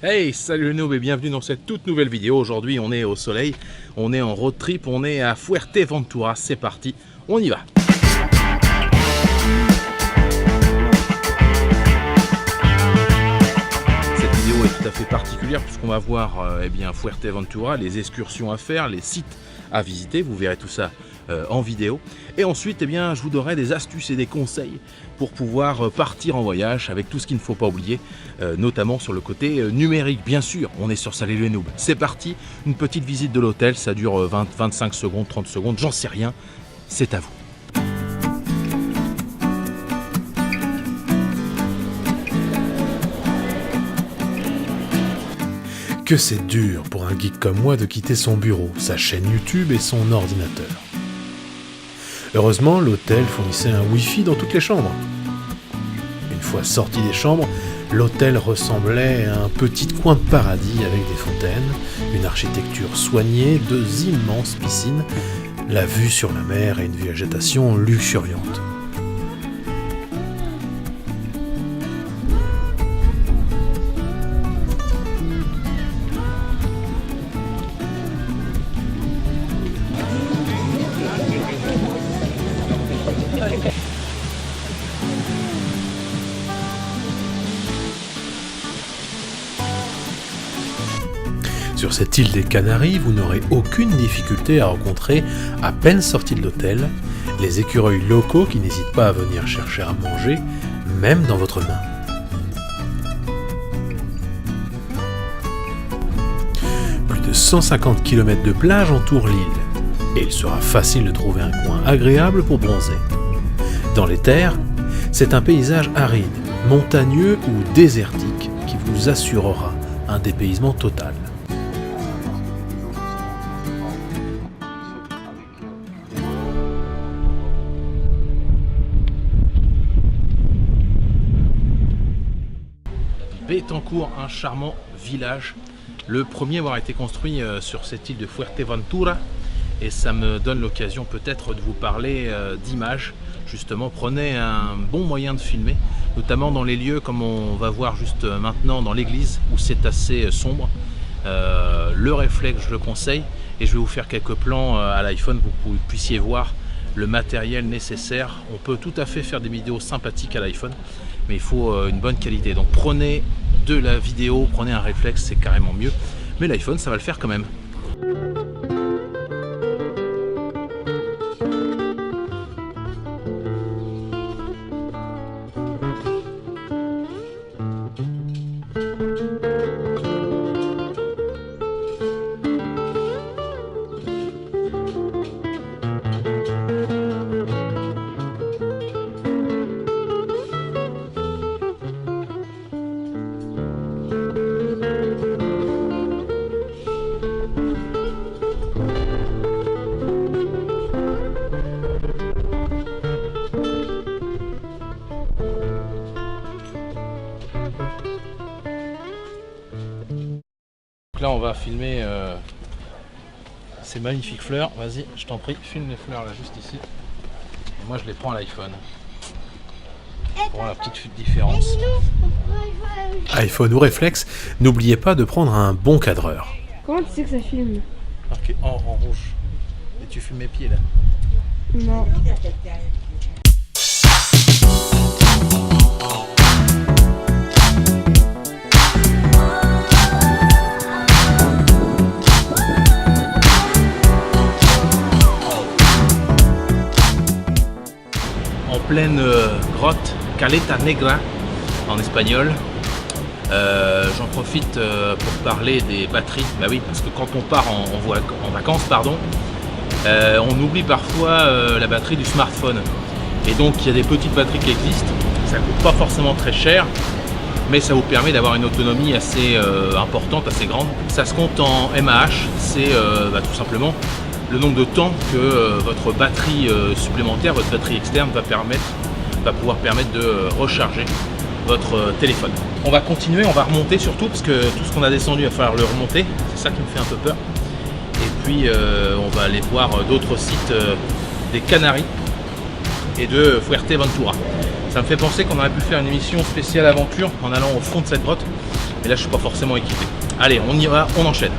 Hey, salut les noobs et bienvenue dans cette toute nouvelle vidéo. Aujourd'hui on est au soleil, on est en road trip, on est à Fuerteventura, c'est parti, on y va. Cette vidéo est tout à fait particulière puisqu'on va voir Fuerteventura, les excursions à faire, les sites à visiter, vous verrez tout ça en vidéo. Et ensuite, je vous donnerai des astuces et des conseils pour pouvoir partir en voyage avec tout ce qu'il ne faut pas oublier, notamment sur le côté numérique. Bien sûr, on est sur Salut les Noobs. C'est parti, une petite visite de l'hôtel, ça dure 20-25 secondes, 30 secondes, j'en sais rien, c'est à vous. Que c'est dur pour un geek comme moi de quitter son bureau, sa chaîne YouTube et son ordinateur. Heureusement, l'hôtel fournissait un Wi-Fi dans toutes les chambres. Une fois sorti des chambres, l'hôtel ressemblait à un petit coin de paradis avec des fontaines, une architecture soignée, 2 immenses piscines, la vue sur la mer et une végétation luxuriante. Sur cette île des Canaries, vous n'aurez aucune difficulté à rencontrer, à peine sorti de l'hôtel, les écureuils locaux qui n'hésitent pas à venir chercher à manger, même dans votre main. Plus de 150 km de plage entourent l'île, et il sera facile de trouver un coin agréable pour bronzer. Dans les terres, c'est un paysage aride, montagneux ou désertique qui vous assurera un dépaysement total. Betancourt, un charmant village, le premier à avoir été construit sur cette île de Fuerteventura, et ça me donne l'occasion peut-être de vous parler d'images. Justement, prenez un bon moyen de filmer, notamment dans les lieux comme on va voir juste maintenant dans l'église où c'est assez sombre. Le réflexe, je le conseille, et je vais vous faire quelques plans à l'iPhone pour que vous puissiez voir le matériel nécessaire. On peut tout à fait faire des vidéos sympathiques à l'iPhone, mais il faut une bonne qualité. Donc prenez de la vidéo, prenez un réflexe, c'est carrément mieux. Mais l'iPhone, ça va le faire quand même. Là on va filmer ces magnifiques fleurs. Vas-y, je t'en prie, filme les fleurs là juste ici. Et moi je les prends à l'iPhone pour la petite différence. iPhone ou réflexe, n'oubliez pas de prendre un bon cadreur. Comment tu sais que ça filme? Marqué en rouge. Et tu filmes mes pieds là. Non. Pleine grotte, Caleta Negra en espagnol. J'en profite pour parler des batteries. Bah oui, parce que quand on part en vacances, on oublie parfois la batterie du smartphone. Et donc il y a des petites batteries qui existent. Ça coûte pas forcément très cher, mais ça vous permet d'avoir une autonomie assez importante, assez grande. Ça se compte en mAh, c'est tout simplement le nombre de temps que votre batterie supplémentaire, votre batterie externe va pouvoir permettre de recharger votre téléphone. On va continuer, on va remonter surtout parce que tout ce qu'on a descendu, il va falloir le remonter. C'est ça qui me fait un peu peur. Et puis on va aller voir d'autres sites des Canaries et de Fuerteventura. Ça me fait penser qu'on aurait pu faire une émission spéciale aventure en allant au fond de cette grotte. mais là je suis pas forcément équipé. Allez, on y va, on enchaîne.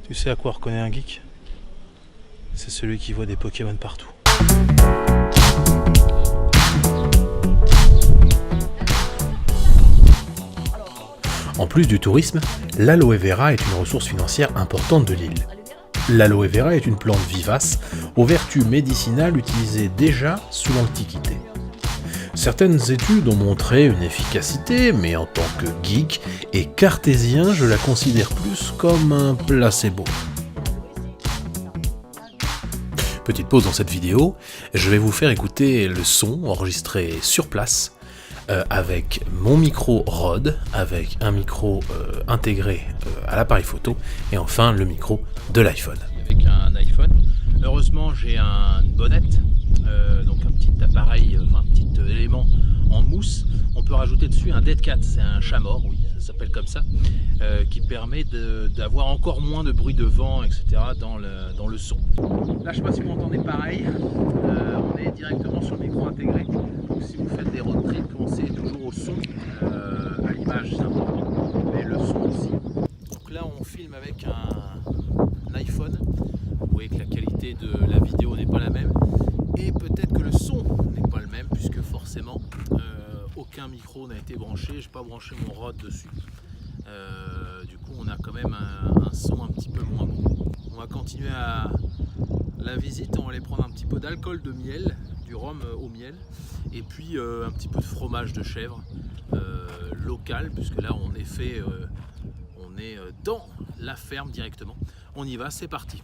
Tu sais à quoi reconnaît un geek? C'est celui qui voit des Pokémon partout. En plus du tourisme, l'aloe vera est une ressource financière importante de l'île. L'aloe vera est une plante vivace aux vertus médicinales utilisée déjà sous l'Antiquité. Certaines études ont montré une efficacité, mais en tant que geek et cartésien, je la considère plus comme un placebo. Petite pause dans cette vidéo, je vais vous faire écouter le son enregistré sur place avec mon micro Rode, avec un micro intégré à l'appareil photo et enfin le micro de l'iPhone. Avec un iPhone, heureusement j'ai une bonnette, donc un petit appareil, un petit élément en mousse. On peut rajouter dessus un Dead Cat, c'est un chat mort, oui, ça s'appelle comme ça, qui permet d'avoir encore moins de bruit de vent, etc. dans le son. Là, je ne sais pas si vous entendez pareil, on est directement sur le micro intégré. Donc si vous faites des road trips, pensez toujours au son, à l'image c'est important, mais le son aussi. Donc là, on filme avec un iPhone. Vous voyez que la qualité de la vidéo n'est pas la même. Et peut-être que le son n'est pas le même, puisque forcément aucun micro n'a été branché, je n'ai pas branché mon Rode dessus. Du coup on a quand même un son un petit peu moins bon. On va continuer la visite, on va aller prendre un petit peu d'alcool de miel, du rhum au miel, et puis un petit peu de fromage de chèvre local, puisque là on est dans la ferme directement. On y va, c'est parti.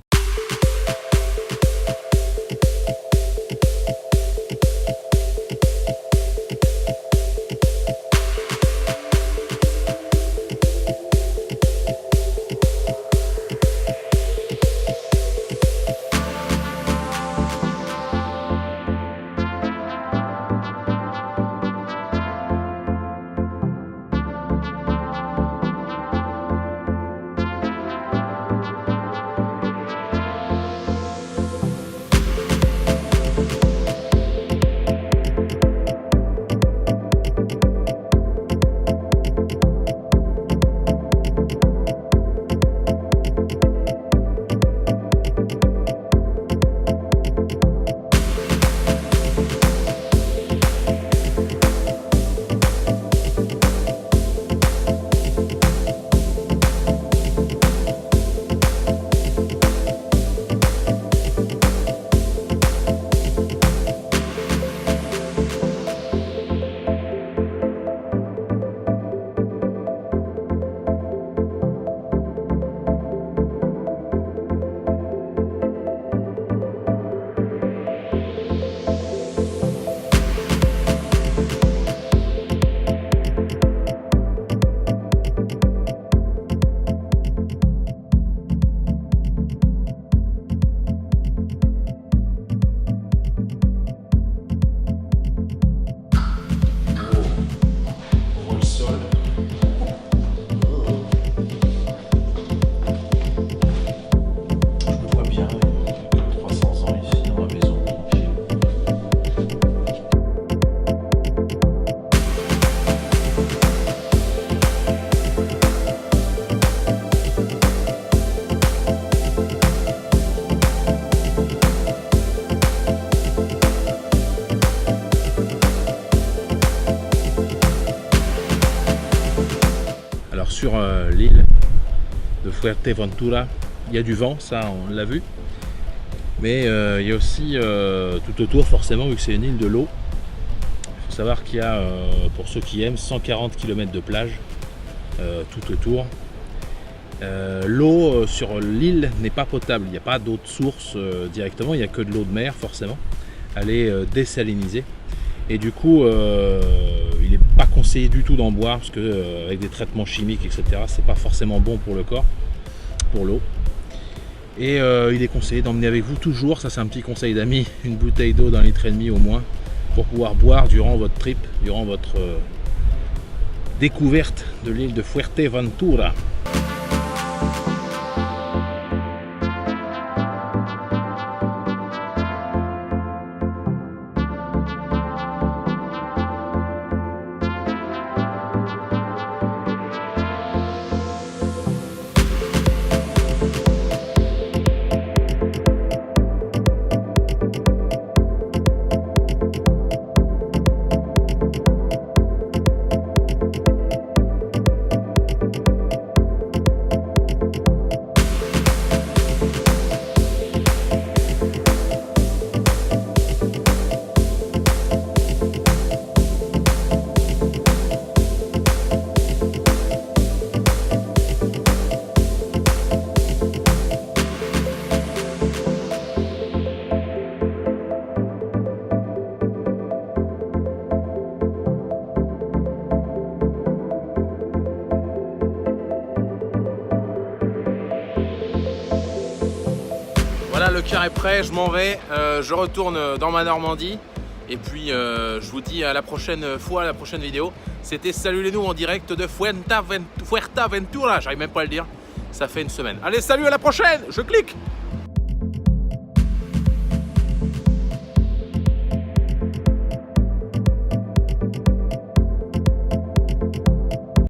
Sur l'île de Fuerteventura, il y a du vent, ça on l'a vu, mais il y a aussi tout autour, forcément, vu que c'est une île de l'eau, il faut savoir qu'il y a, pour ceux qui aiment, 140 km de plage tout autour. L'eau sur l'île n'est pas potable, il n'y a pas d'eau de source directement, il n'y a que de l'eau de mer forcément. elle est désalinée. Et du coup, il n'est pas conseillé du tout d'en boire parce que avec des traitements chimiques, etc., c'est pas forcément bon pour le corps, pour l'eau. Et il est conseillé d'emmener avec vous toujours, ça c'est un petit conseil d'amis, une bouteille d'eau d'1,5 litre au moins, pour pouvoir boire durant votre trip, durant votre découverte de l'île de Fuerteventura. Voilà, le car est prêt, je m'en vais, je retourne dans ma Normandie. Et puis je vous dis à la prochaine fois, à la prochaine vidéo. C'était Salut les nous en direct de Fuerteventura, j'arrive même pas à le dire, ça fait une semaine. Allez, salut, à la prochaine, je clique.